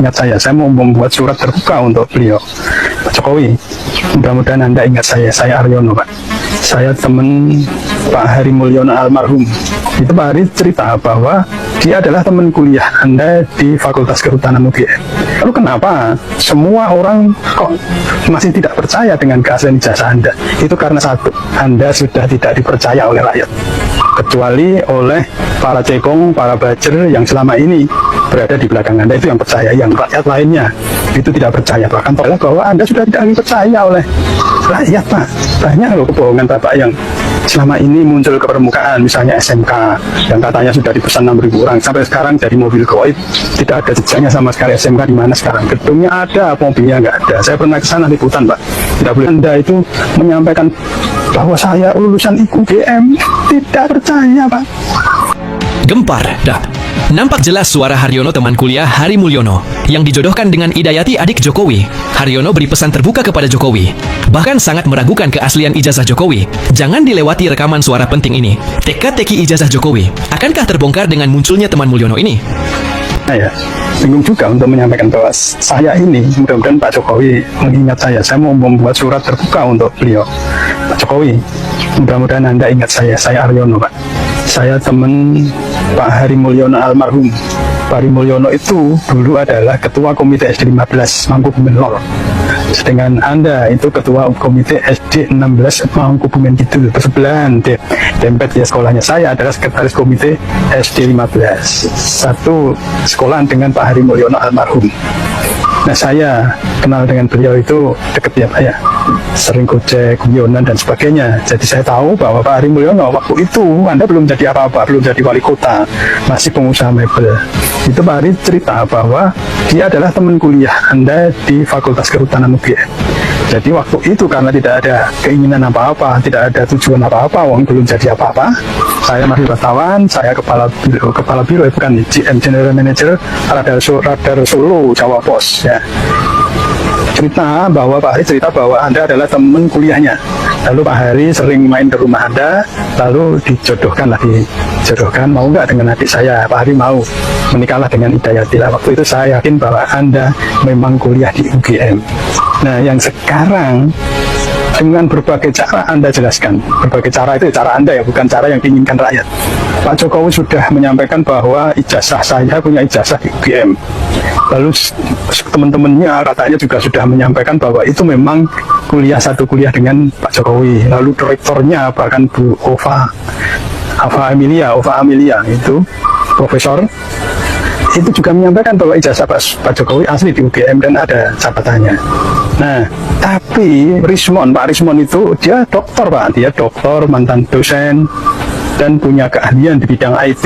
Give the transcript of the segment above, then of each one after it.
ingat saya mau membuat surat terbuka untuk beliau, Pak Jokowi. Mudah-mudahan Anda ingat saya Aryono, Pak. Saya teman Pak Hary Mulyono almarhum. Itu Pak Hary cerita bahwa dia adalah teman kuliah Anda di Fakultas Kehutanan UGM. Lalu kenapa semua orang kok masih tidak percaya dengan keaslian ijazah Anda? Itu karena satu, Anda sudah tidak dipercaya oleh rakyat, kecuali oleh para cekong, para bajer yang selama ini berada di belakang Anda, itu yang percaya. Yang rakyat lainnya itu tidak percaya, bahkan bahwa Anda sudah tidak dipercaya oleh rakyat, Pak. Banyak loh kebohongan Bapak yang selama ini muncul ke permukaan, misalnya SMK yang katanya sudah dipesan 6.000 orang, sampai sekarang dari mobil goib tidak ada jejaknya sama sekali. SMK di mana sekarang? Gedungnya ada, mobilnya nggak ada. Saya pernah ke sana liputan, Pak. Tidak boleh Anda itu menyampaikan bahwa saya lulusan UGM. Tidak percaya, Pak. Gempar, dah. Nampak jelas suara Haryono teman kuliah Hary Mulyono yang dijodohkan dengan Idayati adik Jokowi. Haryono beri pesan terbuka kepada Jokowi, bahkan sangat meragukan keaslian ijazah Jokowi. Jangan dilewati rekaman suara penting ini. Teka-teki ijazah Jokowi, akankah terbongkar dengan munculnya teman Mulyono ini? Ya, bingung juga untuk menyampaikan bahwa saya ini, mudah-mudahan Pak Jokowi mengingat saya mau membuat surat terbuka untuk beliau, Pak Jokowi. Mudah-mudahan Anda ingat saya Aryono, Pak. Saya teman Pak Hary Mulyono almarhum. Pak Hary Mulyono itu dulu adalah Ketua Komite SD 15 Mangkubumen Lor. Sedangkan Anda itu Ketua Komite SD 16 Mangkubumen Kidul. Bersebelahan, dempet ya sekolahnya. Saya adalah Sekretaris Komite SD 15. Satu sekolahan dengan Pak Hary Mulyono almarhum. Nah, saya kenal dengan beliau itu deket ya Pak ya, sering gojek, guyonan dan sebagainya. Jadi saya tahu bahwa Pak Hary Mulyono waktu itu Anda belum jadi apa-apa, belum jadi wali kota, masih pengusaha mebel. Itu Pak Hary cerita bahwa dia adalah teman kuliah Anda di Fakultas Kehutanan UGM. Jadi waktu itu karena tidak ada keinginan apa-apa, tidak ada tujuan apa-apa, wong belum jadi apa-apa, saya masih wartawan, saya kepala biro bukan GM General Manager Radar Solo Jawa Pos ya. Cerita bahwa Pak Hary cerita bahwa Anda adalah teman kuliahnya. Lalu Pak Hary sering main ke rumah Anda, lalu dijodohkan, mau nggak dengan adik saya? Pak Hary mau, menikahlah dengan Idayati. Waktu itu saya yakin bahwa Anda memang kuliah di UGM. Nah, yang sekarang dengan berbagai cara Anda jelaskan, berbagai cara itu cara Anda ya, bukan cara yang diinginkan rakyat. Pak Jokowi sudah menyampaikan bahwa ijazah saya punya ijazah di UGM. Lalu teman-temannya katanya juga sudah menyampaikan bahwa itu memang satu kuliah dengan Pak Jokowi. Lalu direktornya bahkan Bu Ova Amelia itu profesor itu juga menyampaikan bahwa ijazah Pak Jokowi asli di UGM dan ada catatannya. Nah, tapi Pak Rismon itu dia doktor, Pak. Dia doktor, mantan dosen, dan punya keahlian di bidang IT.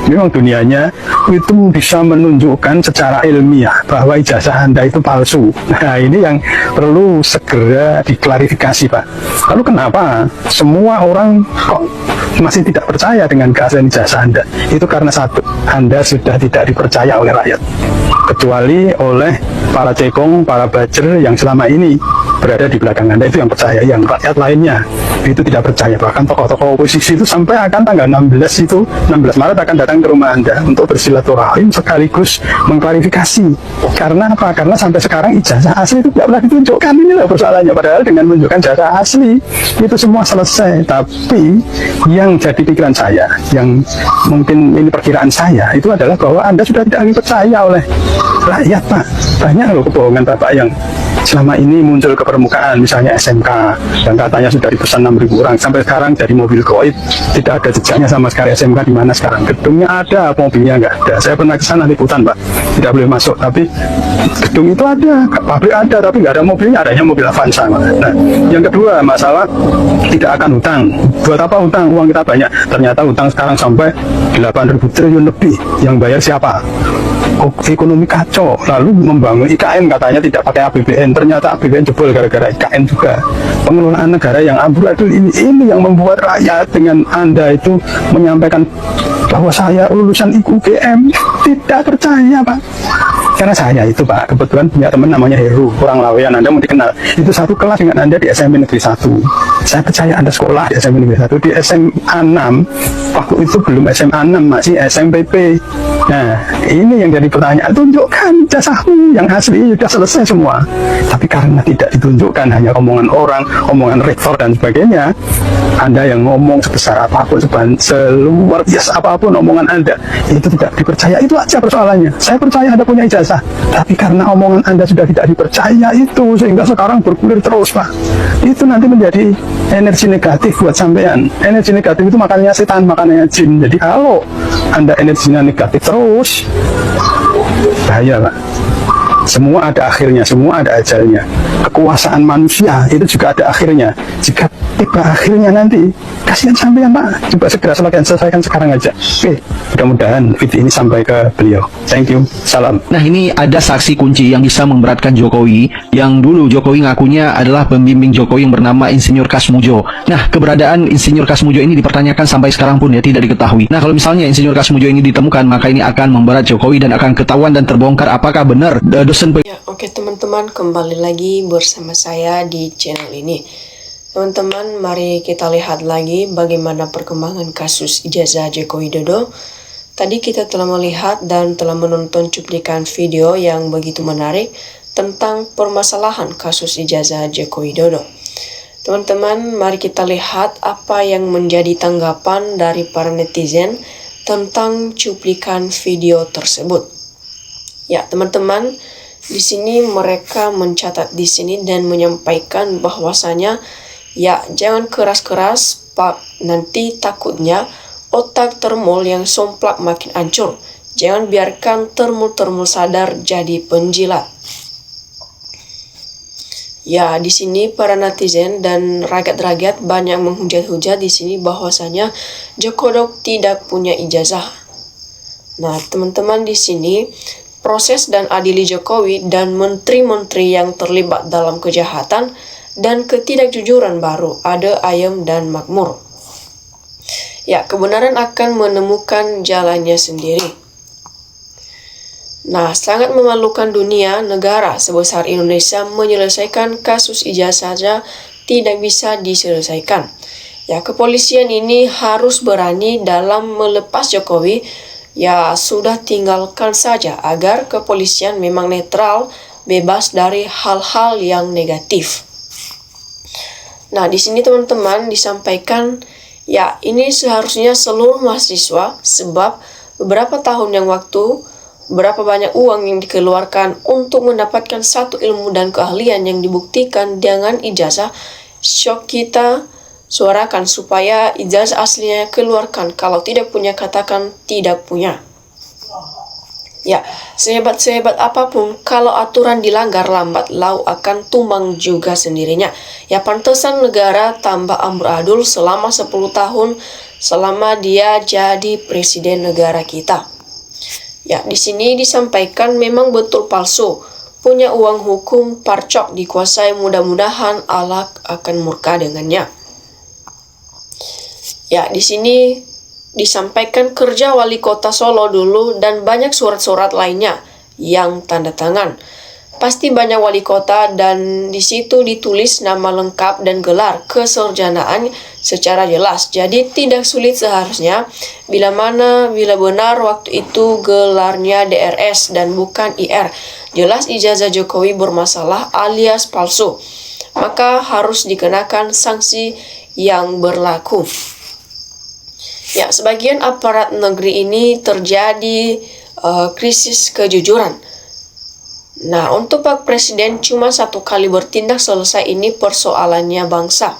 Memang dunianya itu bisa menunjukkan secara ilmiah bahwa ijazah Anda itu palsu. Nah, ini yang perlu segera diklarifikasi, Pak. Lalu kenapa semua orang kok masih tidak percaya dengan keaslian ijazah Anda? Itu karena satu, Anda sudah tidak dipercaya oleh rakyat, kecuali oleh para cekong, para bajer yang selama ini berada di belakang Anda, itu yang percaya. Yang rakyat lainnya itu tidak percaya. Bahkan tokoh-tokoh oposisi itu sampai akan tanggal 16 Maret akan datang ke rumah Anda untuk bersilaturahim sekaligus mengklarifikasi. Karena apa? Karena sampai sekarang ijazah asli itu tidak pernah ditunjukkan. Ini loh persoalannya. Padahal dengan menunjukkan ijazah asli itu semua selesai. Tapi yang jadi pikiran saya, yang mungkin ini perkiraan saya, itu adalah bahwa Anda sudah tidak lagi percaya oleh rakyat, Pak. Banyak loh kebohongan Bapak yang selama ini muncul ke permukaan, misalnya SMK yang katanya sudah dipesan 6.000 orang, sampai sekarang dari mobil goib tidak ada jejaknya sama sekali. SMK di mana sekarang? Gedungnya ada, mobilnya nggak ada. Saya pernah ke sana liputan, Pak. Tidak boleh masuk, tapi gedung itu ada, pabrik ada, tapi nggak ada mobilnya, adanya mobil Avanza. Nah, yang kedua masalah tidak akan hutang. Buat apa hutang? Uang kita banyak. Ternyata hutang sekarang sampai 8.000 triliun lebih. Yang bayar siapa? Ekonomi kacau. Lalu membangun IKN katanya tidak pakai APBN, ternyata APBN jebol gara-gara IKN juga. Pengelolaan negara yang amburadul ini yang membuat rakyat dengan Anda itu menyampaikan bahwa saya lulusan UGM tidak percaya, Pak. Karena saya itu Pak, kebetulan punya teman namanya Heru, orang Laweyan, Anda mungkin kenal. Itu satu kelas dengan Anda di SMP Negeri 1. Saya percaya Anda sekolah di SMP Negeri 1. Di SMA 6, waktu itu belum SMA 6, masih SMPP. Nah, ini yang jadi pertanyaan. Tunjukkan ijazahmu yang asli, sudah selesai semua. Tapi karena tidak ditunjukkan, hanya omongan orang, omongan rektor dan sebagainya, Anda yang ngomong sebesar apapun, seluar biasa apapun omongan Anda, itu tidak dipercaya. Itu aja persoalannya. Saya percaya Anda punya ijazah, tapi karena omongan Anda sudah tidak dipercaya itu, sehingga sekarang bergulir terus Pak. Itu nanti menjadi energi negatif buat sampean. Energi negatif itu makannya setan, makannya jin. Jadi kalau Anda energinya negatif terus, bahaya Pak. Semua ada akhirnya, semua ada ajalnya. Kekuasaan manusia itu juga ada akhirnya. Jika tiba akhirnya nanti, kasihan sampean Pak. Coba segera selesaikan sekarang aja. Oke, mudah-mudahan video ini sampai ke beliau. Thank you, salam. Nah, ini ada saksi kunci yang bisa memberatkan Jokowi. Yang dulu Jokowi ngakunya adalah pembimbing Jokowi yang bernama Insinyur Kasmujo. Nah, keberadaan Insinyur Kasmujo ini dipertanyakan sampai sekarang pun ya tidak diketahui. Nah, kalau misalnya Insinyur Kasmujo ini ditemukan, maka ini akan memberat Jokowi dan akan ketahuan dan terbongkar apakah benar dosen Ya, oke teman-teman, kembali lagi bersama saya di channel ini. Teman-teman, mari kita lihat lagi bagaimana perkembangan kasus ijazah Joko Widodo. Tadi kita telah melihat dan telah menonton cuplikan video yang begitu menarik tentang permasalahan kasus ijazah Joko Widodo. Teman-teman, mari kita lihat apa yang menjadi tanggapan dari para netizen tentang cuplikan video tersebut. Ya, teman-teman, di sini mereka mencatat di sini dan menyampaikan bahwasanya ya jangan keras-keras Pak, nanti takutnya otak termul yang somplak makin hancur. Jangan biarkan termul-termul sadar jadi penjilat. Ya, di sini para netizen dan rakyat-rakyat banyak menghujat-hujat di sini bahwasanya Joko Widodo tidak punya ijazah. Nah, teman-teman, di sini proses dan adili Jokowi dan menteri-menteri yang terlibat dalam kejahatan dan ketidakjujuran baru ada ayam dan makmur. Ya, kebenaran akan menemukan jalannya sendiri. Nah, sangat memalukan dunia negara sebesar Indonesia menyelesaikan kasus ijazah saja tidak bisa diselesaikan. Ya, kepolisian ini harus berani dalam melepas Jokowi. Ya, sudah tinggalkan saja agar kepolisian memang netral, bebas dari hal-hal yang negatif. Nah, di sini teman-teman disampaikan, ya ini seharusnya seluruh mahasiswa, sebab beberapa tahun yang waktu, berapa banyak uang yang dikeluarkan untuk mendapatkan satu ilmu dan keahlian yang dibuktikan dengan ijazah. Syok kita suarakan supaya ijazah aslinya keluarkan. Kalau tidak punya, katakan tidak punya. Ya, sehebat-sehebat apapun, kalau aturan dilanggar, lambat laun akan tumbang juga sendirinya. Ya, pantesan negara tambah amburadul selama 10 tahun selama dia jadi presiden negara kita. Ya, di sini disampaikan memang betul palsu. Punya uang hukum parcok dikuasai, mudah-mudahan Allah akan murka dengannya. Ya, di sini disampaikan kerja wali kota Solo dulu dan banyak surat-surat lainnya yang tanda tangan. Pasti banyak wali kota dan di situ ditulis nama lengkap dan gelar keserjanaan secara jelas. Jadi tidak sulit seharusnya bila benar waktu itu gelarnya DRS dan bukan IR. Jelas ijazah Jokowi bermasalah alias palsu. Maka harus dikenakan sanksi yang berlaku. Ya, sebagian aparat negeri ini terjadi krisis kejujuran. Nah, untuk Pak Presiden cuma 1 kali bertindak selesai, ini persoalannya bangsa.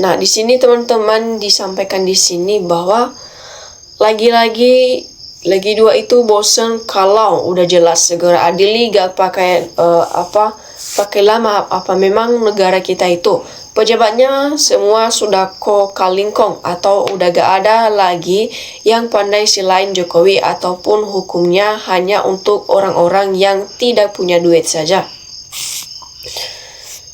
Nah, di sini teman-teman disampaikan di sini bahwa lagi 2 itu bosen kalau udah jelas segera adili, gak pakai pakai lama apa memang negara kita itu pejabatnya semua sudah kalingkong atau udah gak ada lagi yang pandai selain Jokowi ataupun hukumnya hanya untuk orang-orang yang tidak punya duit saja.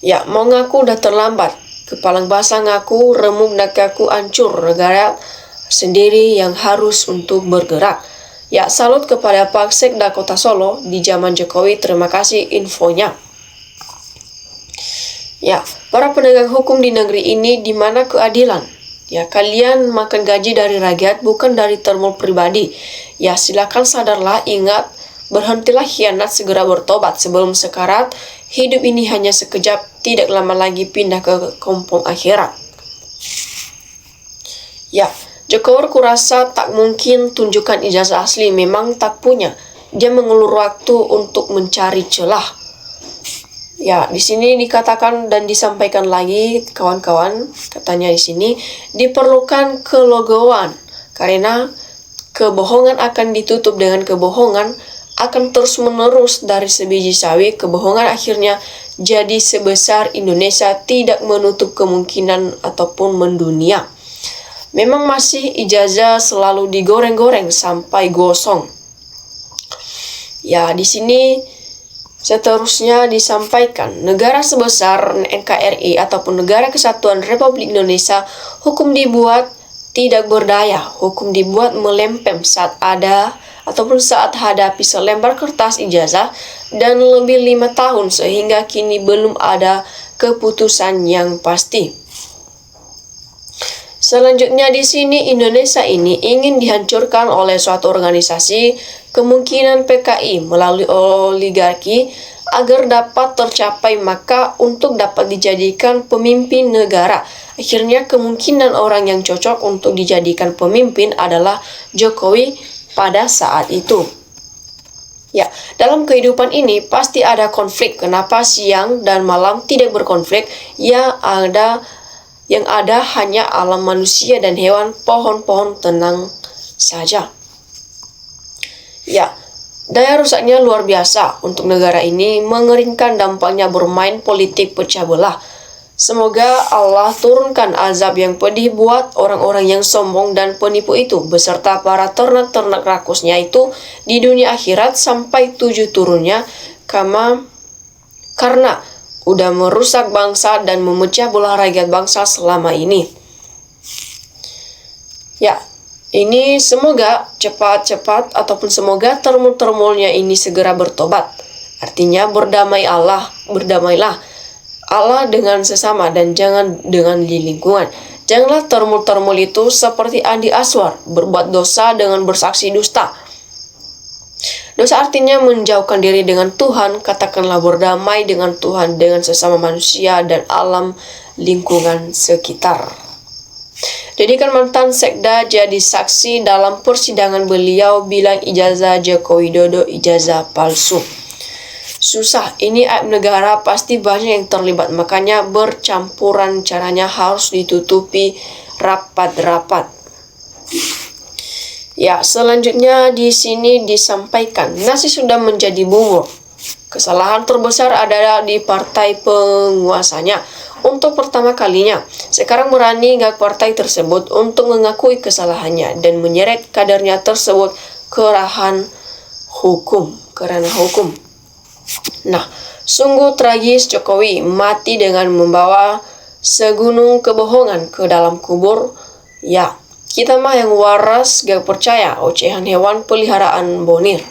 Ya, mau ngaku udah terlambat. Kepalang basah ngaku, remuk dakaku hancur, negara sendiri yang harus untuk bergerak. Ya, salut kepada Pak Sekda Kota Solo di zaman Jokowi. Terima kasih infonya. Ya, para penegak hukum di negeri ini di mana keadilan? Ya, kalian makan gaji dari rakyat bukan dari termul pribadi. Ya, silakan sadarlah, ingat, berhentilah khianat, segera bertobat sebelum sekarat. Hidup ini hanya sekejap, tidak lama lagi pindah ke kampung akhirat. Ya, Jokowi kurasa tak mungkin tunjukkan ijazah asli, memang tak punya. Dia mengulur waktu untuk mencari celah. Ya, di sini dikatakan dan disampaikan lagi kawan-kawan, katanya di sini diperlukan kelegoan karena kebohongan akan ditutup dengan kebohongan, akan terus-menerus dari sebiji sawi. Kebohongan akhirnya jadi sebesar Indonesia, tidak menutup kemungkinan ataupun mendunia. Memang masih ijazah selalu digoreng-goreng sampai gosong. Ya, di sini seterusnya disampaikan, negara sebesar NKRI ataupun Negara Kesatuan Republik Indonesia, hukum dibuat tidak berdaya, hukum dibuat melempem saat ada ataupun saat hadapi selembar kertas ijazah dan lebih 5 tahun sehingga kini belum ada keputusan yang pasti. Selanjutnya di sini Indonesia ini ingin dihancurkan oleh suatu organisasi, kemungkinan PKI melalui oligarki agar dapat tercapai, maka untuk dapat dijadikan pemimpin negara. Akhirnya kemungkinan orang yang cocok untuk dijadikan pemimpin adalah Jokowi pada saat itu. Ya, dalam kehidupan ini pasti ada konflik. Kenapa siang dan malam tidak berkonflik? Yang ada hanya alam manusia dan hewan, pohon-pohon tenang saja. Ya, daya rusaknya luar biasa untuk negara ini, mengerikan dampaknya bermain politik pecah belah. Semoga Allah turunkan azab yang pedih buat orang-orang yang sombong dan penipu itu, beserta para ternak-ternak rakusnya itu di dunia akhirat sampai 7 turunnya, karena udah merusak bangsa dan memecah belah rakyat bangsa selama ini. Ya, ini semoga cepat-cepat ataupun semoga termul-termulnya ini segera bertobat. Artinya berdamailah Allah dengan sesama dan jangan dengan di lingkungan. Janganlah termul-termul itu seperti Andi Aswar, berbuat dosa dengan bersaksi dusta. Dosa artinya menjauhkan diri dengan Tuhan, katakanlah berdamai dengan Tuhan, dengan sesama manusia dan alam lingkungan sekitar. Jadikan mantan sekda jadi saksi dalam persidangan, beliau bilang ijazah Joko Widodo ijazah palsu. Susah, ini aib negara, pasti banyak yang terlibat, makanya bercampuran, caranya harus ditutupi rapat-rapat. Ya, selanjutnya di sini disampaikan, nasi sudah menjadi bubur. Kesalahan terbesar adalah di partai penguasanya. Untuk pertama kalinya, sekarang berani gak partai tersebut untuk mengakui kesalahannya dan menyeret kadernya tersebut ke ranah hukum. Nah, sungguh tragis Jokowi mati dengan membawa segunung kebohongan ke dalam kubur. Ya, kita mah yang waras gak percaya ocehan hewan peliharaan Bonir.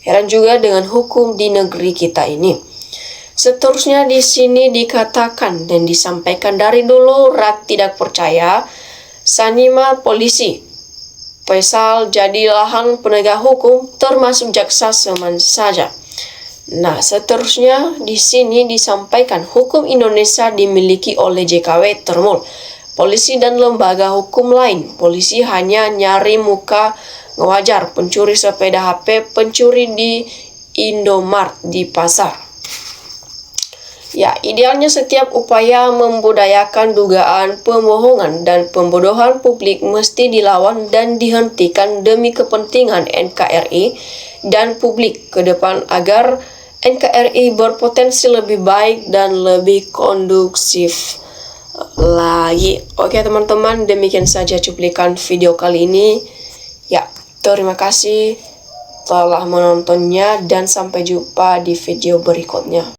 Heran juga dengan hukum di negeri kita ini. Seterusnya di sini dikatakan dan disampaikan dari dulu rak tidak percaya, sanima polisi, Faisal jadi lahan penegak hukum termasuk jaksa seman saja. Nah, seterusnya di sini disampaikan hukum Indonesia dimiliki oleh JKW Termul, polisi dan lembaga hukum lain. Polisi hanya nyari muka ngewajar pencuri sepeda HP, pencuri di Indomart di pasar. Ya, idealnya setiap upaya membudayakan dugaan pembohongan dan pembodohan publik mesti dilawan dan dihentikan demi kepentingan NKRI dan publik ke depan agar NKRI berpotensi lebih baik dan lebih kondusif lagi. Oke teman-teman, demikian saja cuplikan video kali ini. Ya, terima kasih telah menontonnya dan sampai jumpa di video berikutnya.